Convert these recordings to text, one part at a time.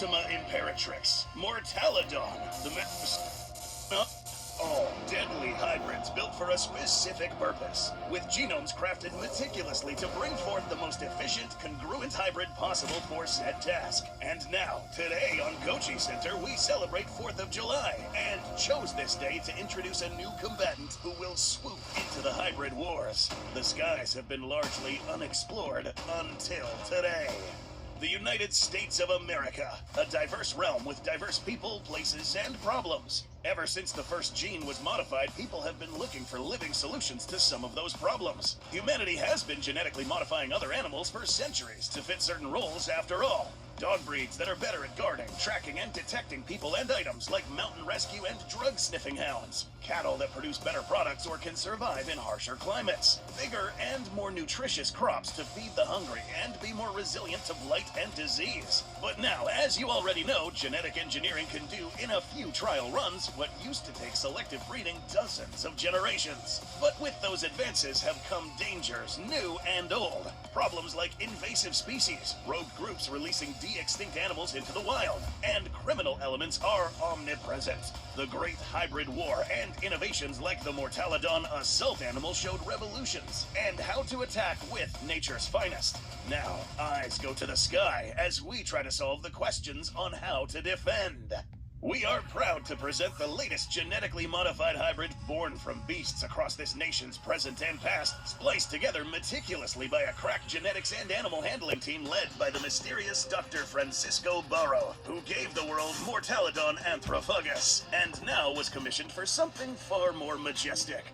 Ultima Imperatrix, Mortalodon, the all deadly hybrids built for a specific purpose, with genomes crafted meticulously to bring forth the most efficient, congruent hybrid possible for said task. And now, today on Gochi Center, we celebrate 4th of July, and chose this day to introduce a new combatant who will swoop into the hybrid wars. The skies have been largely unexplored until today. The United States of America, a diverse realm with diverse people, places, and problems. Ever since the first gene was modified, people have been looking for living solutions to some of those problems. Humanity has been genetically modifying other animals for centuries to fit certain roles after all. Dog breeds that are better at guarding, tracking, and detecting people and items, like mountain rescue and drug-sniffing hounds. Cattle that produce better products or can survive in harsher climates. Bigger and more nutritious crops to feed the hungry and be more resilient to blight and disease. But now, as you already know, genetic engineering can do in a few trial runs what used to take selective breeding dozens of generations. But with those advances have come dangers, new and old. Problems like invasive species, rogue groups releasing de-extinct animals into the wild, and criminal elements are omnipresent. The Great Hybrid War and innovations like the Mortalodon assault animal showed revolutions and how to attack with nature's finest. Now, eyes go to the sky as we try to solve the questions on how to defend. We are proud to present the latest genetically modified hybrid born from beasts across this nation's present and past, spliced together meticulously by a crack genetics and animal handling team led by the mysterious Dr. Francisco Barro, who gave the world Mortalodon anthrophagus, and now was commissioned for something far more majestic.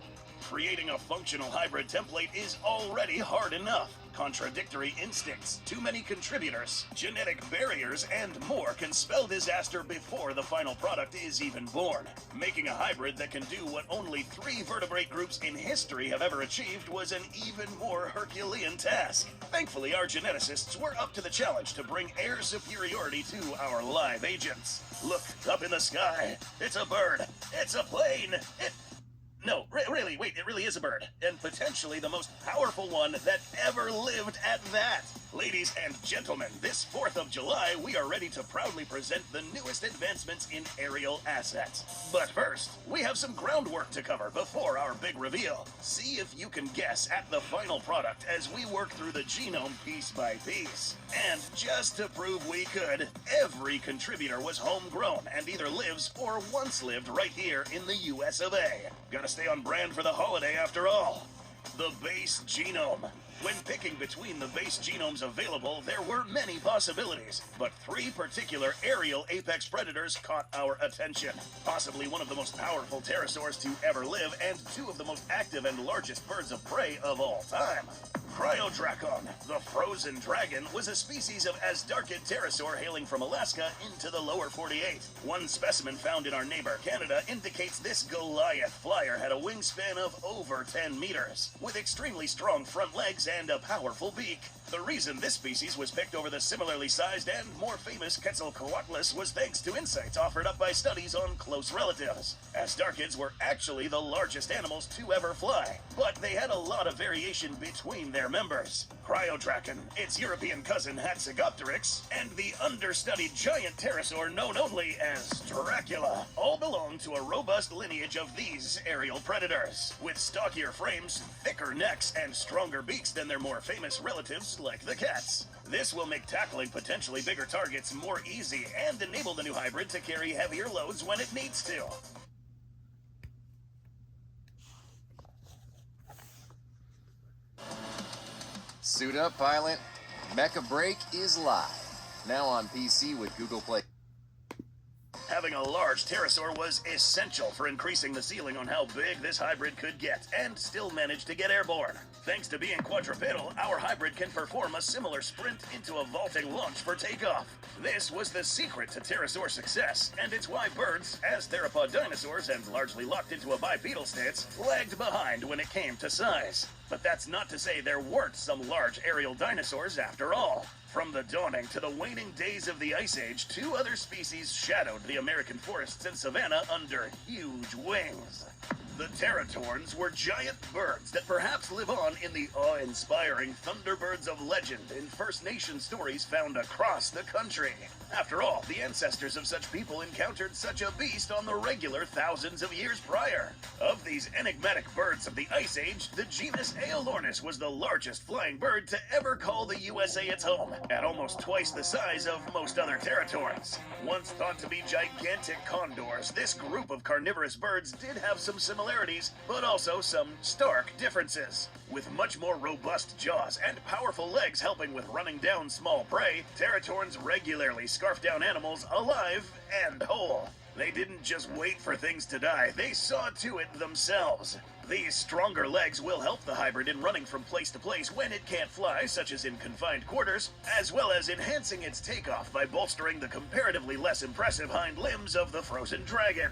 Creating a functional hybrid template is already hard enough. Contradictory instincts, too many contributors, genetic barriers, and more can spell disaster before the final product is even born. Making a hybrid that can do what only 3 vertebrate groups in history have ever achieved was an even more Herculean task. Thankfully, our geneticists were up to the challenge to bring air superiority to our live agents. Look up in the sky. It's a bird. It's a plane. No, really, wait, it really is a bird. And potentially the most powerful one that ever lived at that. Ladies and gentlemen, this 4th of July, we are ready to proudly present the newest advancements in aerial assets. But first, we have some groundwork to cover before our big reveal. See if you can guess at the final product as we work through the genome piece by piece. And just to prove we could, every contributor was homegrown and either lives or once lived right here in the US of A. Gotta stay on brand for the holiday after all. The base genome. When picking between the base genomes available, there were many possibilities, but 3 particular aerial apex predators caught our attention. Possibly one of the most powerful pterosaurs to ever live, and 2 of the most active and largest birds of prey of all time. Cryodracon, the frozen dragon, was a species of Asdarchid pterosaur hailing from Alaska into the lower 48. One specimen found in our neighbor Canada indicates this Goliath flyer had a wingspan of over 10 meters, with extremely strong front legs and a powerful beak. The reason this species was picked over the similarly sized and more famous Quetzalcoatlus was thanks to insights offered up by studies on close relatives. Asdarchids were actually the largest animals to ever fly, but they had a lot of variation between their members. Cryodracon, its European cousin Hatzegopteryx, and the understudied giant pterosaur known only as Dracula, all belong to a robust lineage of these aerial predators, with stockier frames, thicker necks, and stronger beaks than their more famous relatives like the cats. This will make tackling potentially bigger targets more easy and enable the new hybrid to carry heavier loads when it needs to. Suit up, pilot. Mecha Break is live. Now on PC with Google Play. Having a large pterosaur was essential for increasing the ceiling on how big this hybrid could get, and still manage to get airborne. Thanks to being quadrupedal, our hybrid can perform a similar sprint into a vaulting launch for takeoff. This was the secret to pterosaur success, and it's why birds, as theropod dinosaurs and largely locked into a bipedal stance, lagged behind when it came to size. But that's not to say there weren't some large aerial dinosaurs after all. From the dawning to the waning days of the Ice Age, 2 other species shadowed the American forests and savanna under huge wings. The Teratorns were giant birds that perhaps live on in the awe-inspiring Thunderbirds of legend in First Nation stories found across the country. After all, the ancestors of such people encountered such a beast on the regular thousands of years prior. Of these enigmatic birds of the Ice Age, the genus Aeolornis was the largest flying bird to ever call the USA its home, at almost twice the size of most other Teratorns. Once thought to be gigantic condors, this group of carnivorous birds did have some similarities, but also some stark differences. With much more robust jaws and powerful legs helping with running down small prey, Teratorns regularly scarf down animals alive and whole. They didn't just wait for things to die, they saw to it themselves. These stronger legs will help the hybrid in running from place to place when it can't fly, such as in confined quarters, as well as enhancing its takeoff by bolstering the comparatively less impressive hind limbs of the frozen dragon.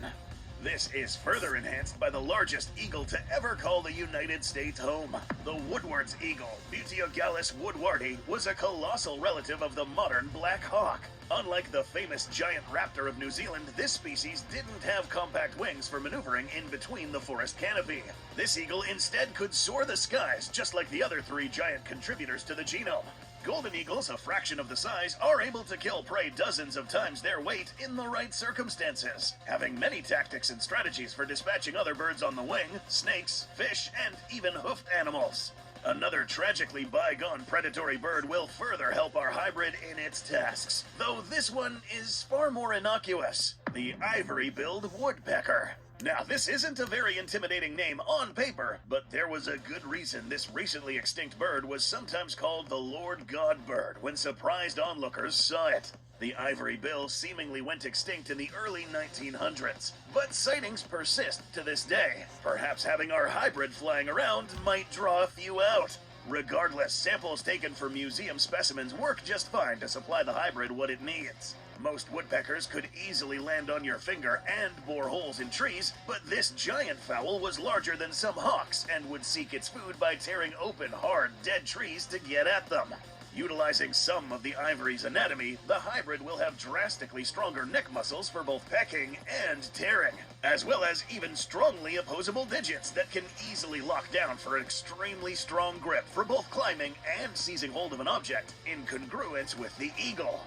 This is further enhanced by the largest eagle to ever call the United States home. The Woodward's eagle, Buteogallus woodwardi, was a colossal relative of the modern black hawk. Unlike the famous giant raptor of New Zealand, this species didn't have compact wings for maneuvering in between the forest canopy. This eagle instead could soar the skies, just like the other three giant contributors to the genome. Golden eagles, a fraction of the size, are able to kill prey dozens of times their weight in the right circumstances, having many tactics and strategies for dispatching other birds on the wing, snakes, fish, and even hoofed animals. Another tragically bygone predatory bird will further help our hybrid in its tasks, though this one is far more innocuous: the ivory-billed woodpecker. Now, this isn't a very intimidating name on paper, but there was a good reason this recently extinct bird was sometimes called the Lord God bird when surprised onlookers saw it. The ivory bill seemingly went extinct in the early 1900s, but sightings persist to this day. Perhaps having our hybrid flying around might draw a few out. Regardless, samples taken from museum specimens work just fine to supply the hybrid what it needs. Most woodpeckers could easily land on your finger and bore holes in trees, but this giant fowl was larger than some hawks and would seek its food by tearing open hard, dead trees to get at them. Utilizing some of the ivory's anatomy, the hybrid will have drastically stronger neck muscles for both pecking and tearing, as well as even strongly opposable digits that can easily lock down for an extremely strong grip for both climbing and seizing hold of an object, in congruence with the eagle.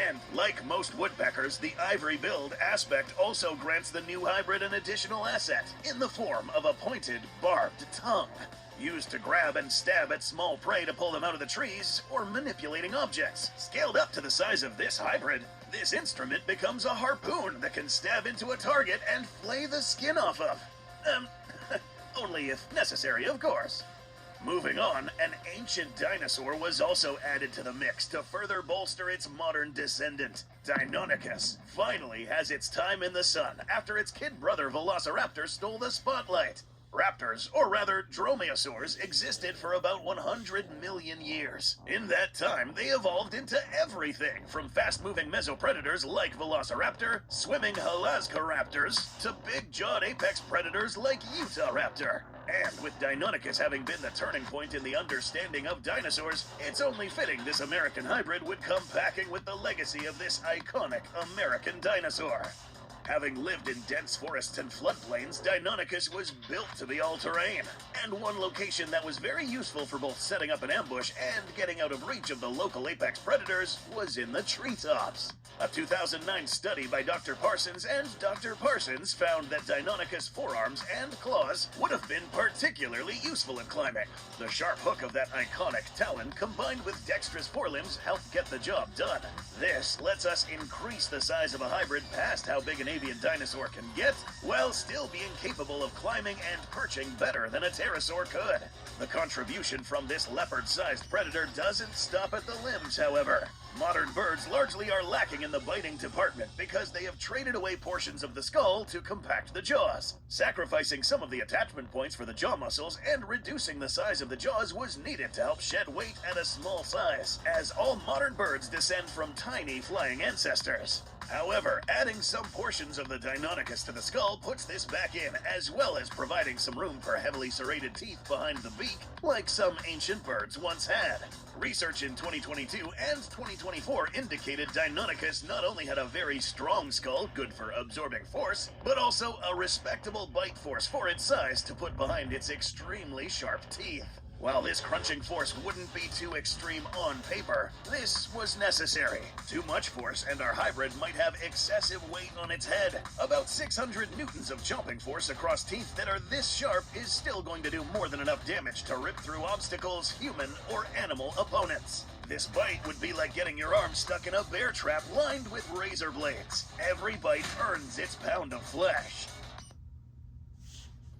And like most woodpeckers, the ivory-billed aspect also grants the new hybrid an additional asset in the form of a pointed, barbed tongue, used to grab and stab at small prey to pull them out of the trees, or manipulating objects. Scaled up to the size of this hybrid, this instrument becomes a harpoon that can stab into a target and flay the skin off of. Only if necessary, of course. Moving on, an ancient dinosaur was also added to the mix to further bolster its modern descendant. Deinonychus finally has its time in the sun after its kid brother Velociraptor stole the spotlight. Raptors, or rather dromaeosaurs, existed for about 100 million years. In that time, they evolved into everything from fast-moving mesopredators like Velociraptor, swimming Halaskaraptors, to big-jawed apex predators like Utahraptor. And with Deinonychus having been the turning point in the understanding of dinosaurs, it's only fitting this American hybrid would come packing with the legacy of this iconic American dinosaur. Having lived in dense forests and floodplains, Deinonychus was built to be all-terrain, and one location that was very useful for both setting up an ambush and getting out of reach of the local apex predators was in the treetops. A 2009 study by Dr. Parsons and Dr. Parsons found that Deinonychus' forearms and claws would have been particularly useful in climbing. The sharp hook of that iconic talon combined with dexterous forelimbs helped get the job done. This lets us increase the size of a hybrid past how big an avian dinosaur can get, while still being capable of climbing and perching better than a pterosaur could. The contribution from this leopard-sized predator doesn't stop at the limbs, however. Modern birds largely are lacking in the biting department because they have traded away portions of the skull to compact the jaws. Sacrificing some of the attachment points for the jaw muscles and reducing the size of the jaws was needed to help shed weight at a small size, as all modern birds descend from tiny flying ancestors. However, adding some portions of the Deinonychus to the skull puts this back in, as well as providing some room for heavily serrated teeth behind the beak, like some ancient birds once had. Research in 2022 and 2024 indicated Deinonychus not only had a very strong skull, good for absorbing force, but also a respectable bite force for its size to put behind its extremely sharp teeth. While this crunching force wouldn't be too extreme on paper, this was necessary. Too much force and our hybrid might have excessive weight on its head. About 600 newtons of chomping force across teeth that are this sharp is still going to do more than enough damage to rip through obstacles, human or animal opponents. This bite would be like getting your arm stuck in a bear trap lined with razor blades. Every bite earns its pound of flesh.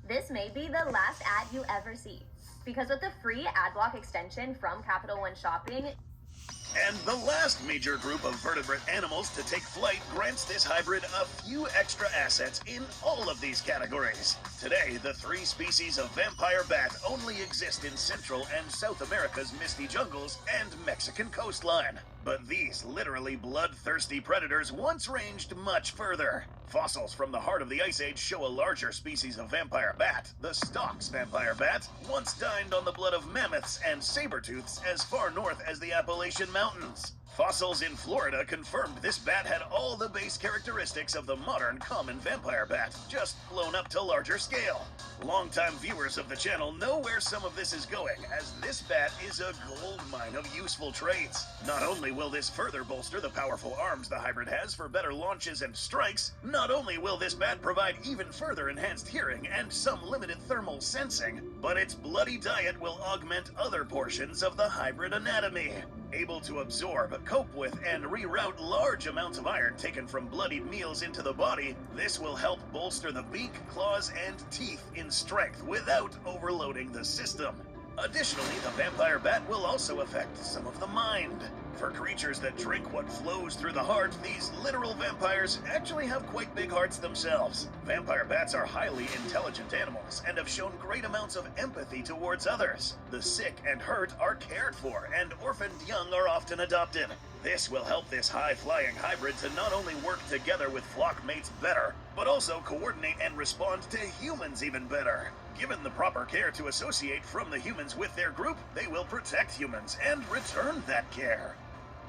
This may be the last ad you ever see, because with the free AdBlock extension from Capital One Shopping. And the last major group of vertebrate animals to take flight grants this hybrid a few extra assets in all of these categories. Today, the 3 species of vampire bat only exist in Central and South America's misty jungles and Mexican coastline. But these literally bloodthirsty predators once ranged much further. Fossils from the heart of the Ice Age show a larger species of vampire bat, the Stocks vampire bat, once dined on the blood of mammoths and saber-tooths as far north as the Appalachian Mountains. Fossils in Florida confirmed this bat had all the base characteristics of the modern common vampire bat, just blown up to larger scale. Longtime viewers of the channel know where some of this is going, as this bat is a gold mine of useful traits. Not only will this further bolster the powerful arms the hybrid has for better launches and strikes, not only will this bat provide even further enhanced hearing and some limited thermal sensing, but its bloody diet will augment other portions of the hybrid anatomy. Able to absorb, cope with, and reroute large amounts of iron taken from bloodied meals into the body, this will help bolster the beak, claws, and teeth in strength without overloading the system. Additionally, the vampire bat will also affect some of the mind. For creatures that drink what flows through the heart, these literal vampires actually have quite big hearts themselves. Vampire bats are highly intelligent animals and have shown great amounts of empathy towards others. The sick and hurt are cared for, and orphaned young are often adopted. This will help this high-flying hybrid to not only work together with flock mates better, but also coordinate and respond to humans even better. Given the proper care to associate from the humans with their group, they will protect humans and return that care.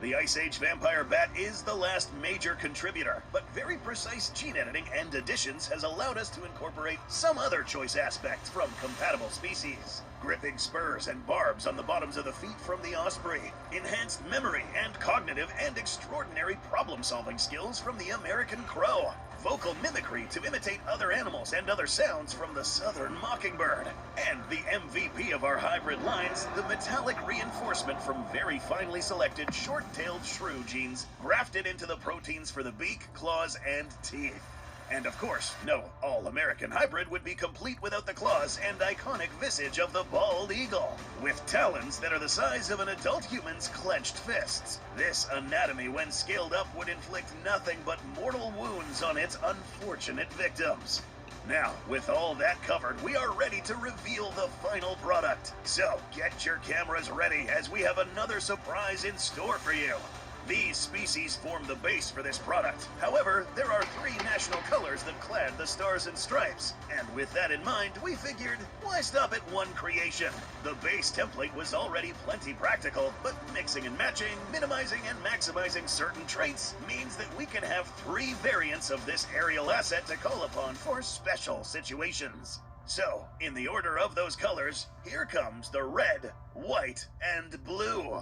The Ice Age vampire bat is the last major contributor, but very precise gene editing and additions has allowed us to incorporate some other choice aspects from compatible species. Gripping spurs and barbs on the bottoms of the feet from the osprey, enhanced memory and cognitive and extraordinary problem-solving skills from the American crow, vocal mimicry to imitate other animals and other sounds from the southern mockingbird, and the MVP of our hybrid lines, the metallic reinforcement from very finely selected short-tailed shrew genes grafted into the proteins for the beak, claws, and teeth. And of course, no all-American hybrid would be complete without the claws and iconic visage of the bald eagle, with talons that are the size of an adult human's clenched fists. This anatomy, when scaled up, would inflict nothing but mortal wounds on its unfortunate victims. Now, with all that covered, we are ready to reveal the final product. So, get your cameras ready, as we have another surprise in store for you. These species form the base for this product. However, there are 3 national colors that clad the stars and stripes. And with that in mind, we figured, why stop at one creation? The base template was already plenty practical, but mixing and matching, minimizing and maximizing certain traits means that we can have 3 variants of this aerial asset to call upon for special situations. So, in the order of those colors, here comes the red, white, and blue.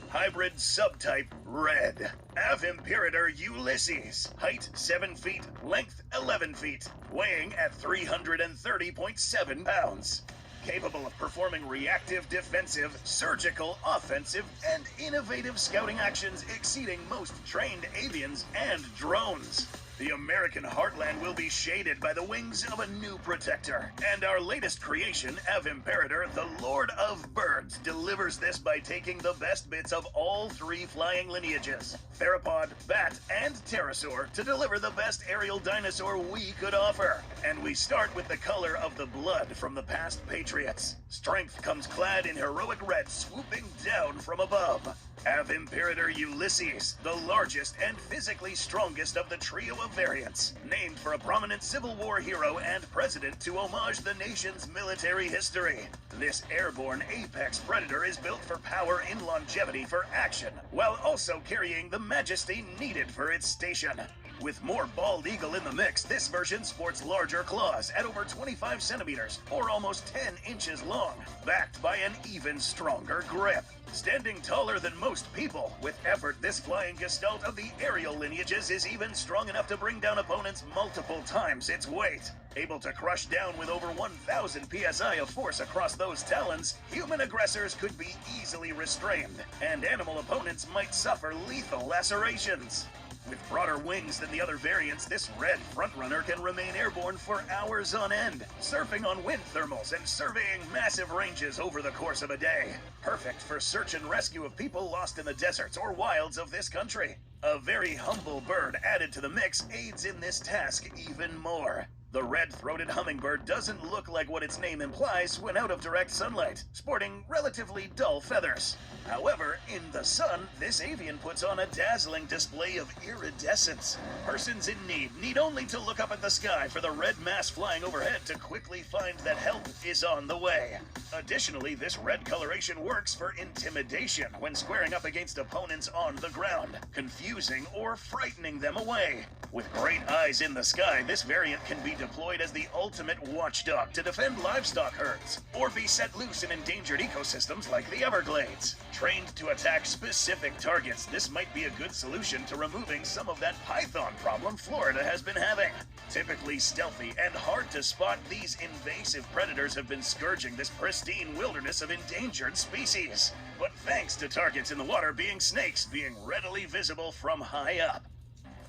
Hybrid subtype red. Avimperator Ulysses. Height 7 feet, length 11 feet, weighing at 330.7 pounds. Capable of performing reactive, defensive, surgical, offensive, and innovative scouting actions exceeding most trained avians and drones. The American heartland will be shaded by the wings of a new protector. And our latest creation, Avimperator, the Lord of Birds, delivers this by taking the best bits of all 3 flying lineages, theropod, bat, and pterosaur, to deliver the best aerial dinosaur we could offer. And we start with the color of the blood from the past patriarch patriots. Strength comes clad in heroic red, swooping down from above. Av Imperator Ulysses, the largest and physically strongest of the trio of variants, named for a prominent Civil War hero and president to homage the nation's military history. This airborne apex predator is built for power and longevity for action, while also carrying the majesty needed for its station. With more bald eagle in the mix, this version sports larger claws at over 25 centimeters, or almost 10 inches long, backed by an even stronger grip. Standing taller than most people, with effort, this flying gestalt of the aerial lineages is even strong enough to bring down opponents multiple times its weight. Able to crush down with over 1,000 psi of force across those talons, human aggressors could be easily restrained, and animal opponents might suffer lethal lacerations. With broader wings than the other variants, this red frontrunner can remain airborne for hours on end, surfing on wind thermals and surveying massive ranges over the course of a day. Perfect for search and rescue of people lost in the deserts or wilds of this country. A very humble bird added to the mix aids in this task even more. The red-throated hummingbird doesn't look like what its name implies when out of direct sunlight, sporting relatively dull feathers. However, in the sun, this avian puts on a dazzling display of iridescence. Persons in need only to look up at the sky for the red mass flying overhead to quickly find that help is on the way. Additionally, this red coloration works for intimidation when squaring up against opponents on the ground, confusing or frightening them away. With great eyes in the sky, this variant can be deployed as the ultimate watchdog to defend livestock herds, or be set loose in endangered ecosystems like the Everglades. Trained to attack specific targets, this might be a good solution to removing some of that python problem Florida has been having. Typically stealthy and hard to spot, these invasive predators have been scourging this pristine wilderness of endangered species. But thanks to targets in the water being snakes being readily visible from high up.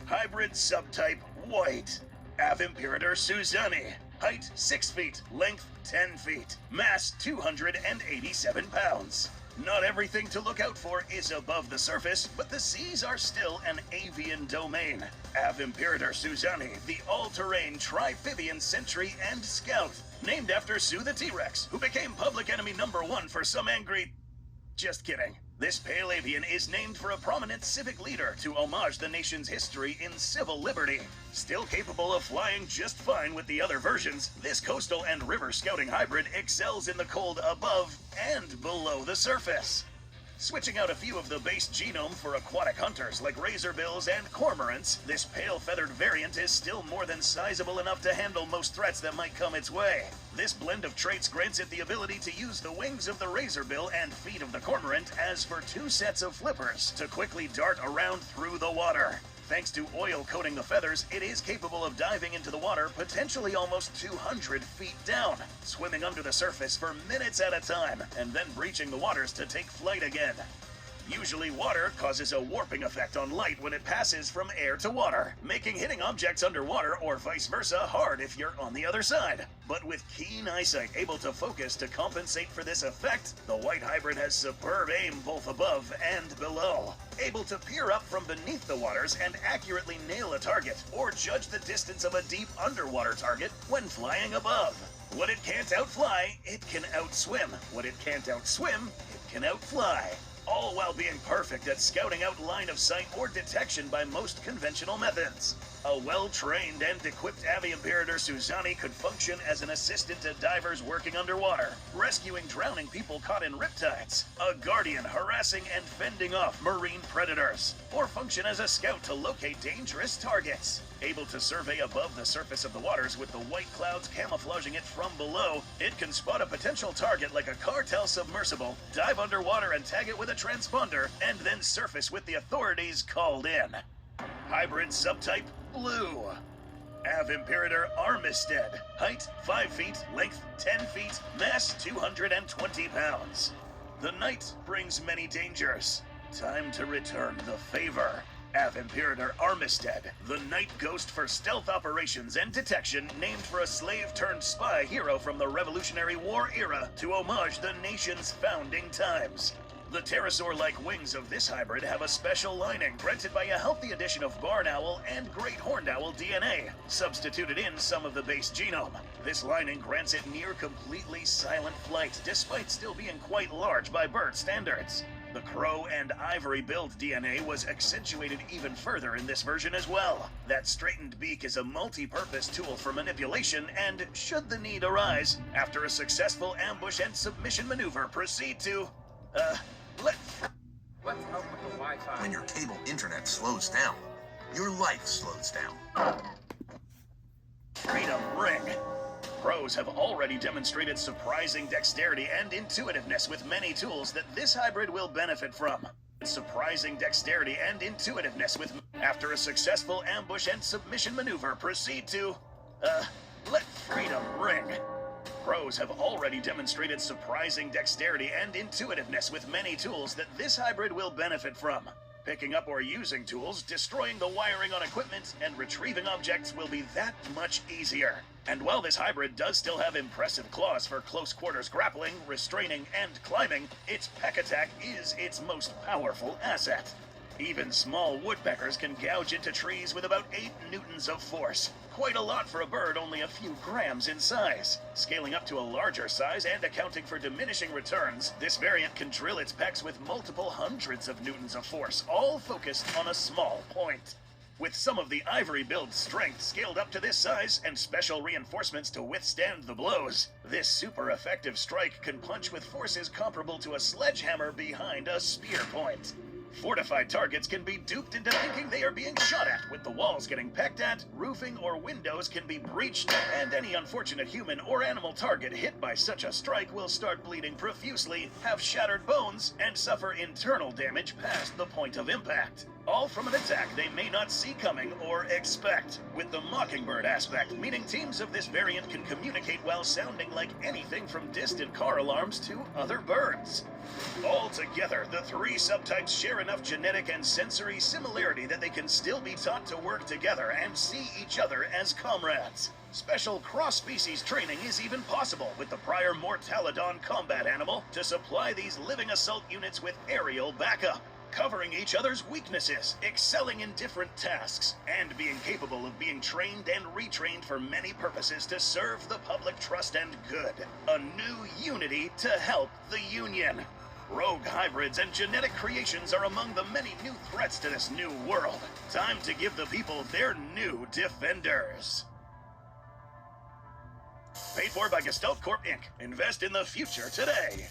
Hybrid subtype white. Av Imperator Suzani. Height 6 feet, length 10 feet, mass 287 pounds. Not everything to look out for is above the surface, but the seas are still an avian domain. Av Imperator Suzani, the all-terrain trifibian sentry and scout, named after Sue the T-Rex, who became public enemy #1 for some angry... Just kidding. This pale avian is named for a prominent civic leader to homage the nation's history in civil liberty. Still capable of flying just fine with the other versions, this coastal and river scouting hybrid excels in the cold above and below the surface. Switching out a few of the base genome for aquatic hunters like razorbills and cormorants, this pale-feathered variant is still more than sizable enough to handle most threats that might come its way. This blend of traits grants it the ability to use the wings of the razorbill and feet of the cormorant as for 2 sets of flippers to quickly dart around through the water. Thanks to oil coating the feathers, it is capable of diving into the water potentially almost 200 feet down, swimming under the surface for minutes at a time, and then breaching the waters to take flight again. Usually water causes a warping effect on light when it passes from air to water, making hitting objects underwater or vice versa hard if you're on the other side. But with keen eyesight able to focus to compensate for this effect, the white hybrid has superb aim both above and below. Able to peer up from beneath the waters and accurately nail a target, or judge the distance of a deep underwater target when flying above. What it can't outfly, it can outswim. What it can't outswim, it can outfly. All while being perfect at scouting out line of sight or detection by most conventional methods. A well-trained and equipped Av Imperator Suzani could function as an assistant to divers working underwater, rescuing drowning people caught in riptides, a guardian harassing and fending off marine predators, or function as a scout to locate dangerous targets. Able to survey above the surface of the waters with the white clouds camouflaging it from below, it can spot a potential target like a cartel submersible, dive underwater and tag it with a transponder, and then surface with the authorities called in. Hybrid subtype blue. Av Imperator Armistead. Height 5 feet, length 10 feet, mass 220 pounds. The night brings many dangers. Time to return the favor. Av Imperator Armistead, the night ghost for stealth operations and detection, named for a slave-turned-spy hero from the Revolutionary War era to homage the nation's founding times. The pterosaur-like wings of this hybrid have a special lining granted by a healthy addition of barn owl and great horned owl DNA, substituted in some of the base genome. This lining grants it near completely silent flight, despite still being quite large by bird standards. The crow and ivory build DNA was accentuated even further in this version as well. That straightened beak is a multi-purpose tool for manipulation and, should the need arise, after a successful ambush and submission maneuver, proceed to, Let's help with the Wi-Fi. When your cable internet slows down, your life slows down. Freedom Ring. Pros have already demonstrated surprising dexterity and intuitiveness with many tools that this hybrid will benefit from. Surprising dexterity and intuitiveness with... After a successful ambush and submission maneuver, proceed to... let freedom ring. Pros have already demonstrated surprising dexterity and intuitiveness with many tools that this hybrid will benefit from. Picking up or using tools, destroying the wiring on equipment, and retrieving objects will be that much easier. And while this hybrid does still have impressive claws for close quarters grappling, restraining, and climbing, its peck attack is its most powerful asset. Even small woodpeckers can gouge into trees with about 8 newtons of force. Quite a lot for a bird only a few grams in size. Scaling up to a larger size and accounting for diminishing returns, this variant can drill its pecks with multiple hundreds of newtons of force, all focused on a small point. With some of the ivory build's strength scaled up to this size and special reinforcements to withstand the blows, this super effective strike can punch with forces comparable to a sledgehammer behind a spear point. Fortified targets can be duped into thinking they are being shot at, with the walls getting pecked at, roofing or windows can be breached, and any unfortunate human or animal target hit by such a strike will start bleeding profusely, have shattered bones, and suffer internal damage past the point of impact. All from an attack they may not see coming or expect, with the Mockingbird aspect, meaning teams of this variant can communicate while sounding like anything from distant car alarms to other birds. Altogether, the 3 subtypes share enough genetic and sensory similarity that they can still be taught to work together and see each other as comrades. Special cross-species training is even possible with the prior Mortalodon combat animal to supply these living assault units with aerial backup, covering each other's weaknesses, excelling in different tasks, and being capable of being trained and retrained for many purposes to serve the public trust and good. A new unity to help the Union. Rogue hybrids and genetic creations are among the many new threats to this new world. Time to give the people their new defenders. Paid for by Gestalt Corp. Inc. Invest in the future today.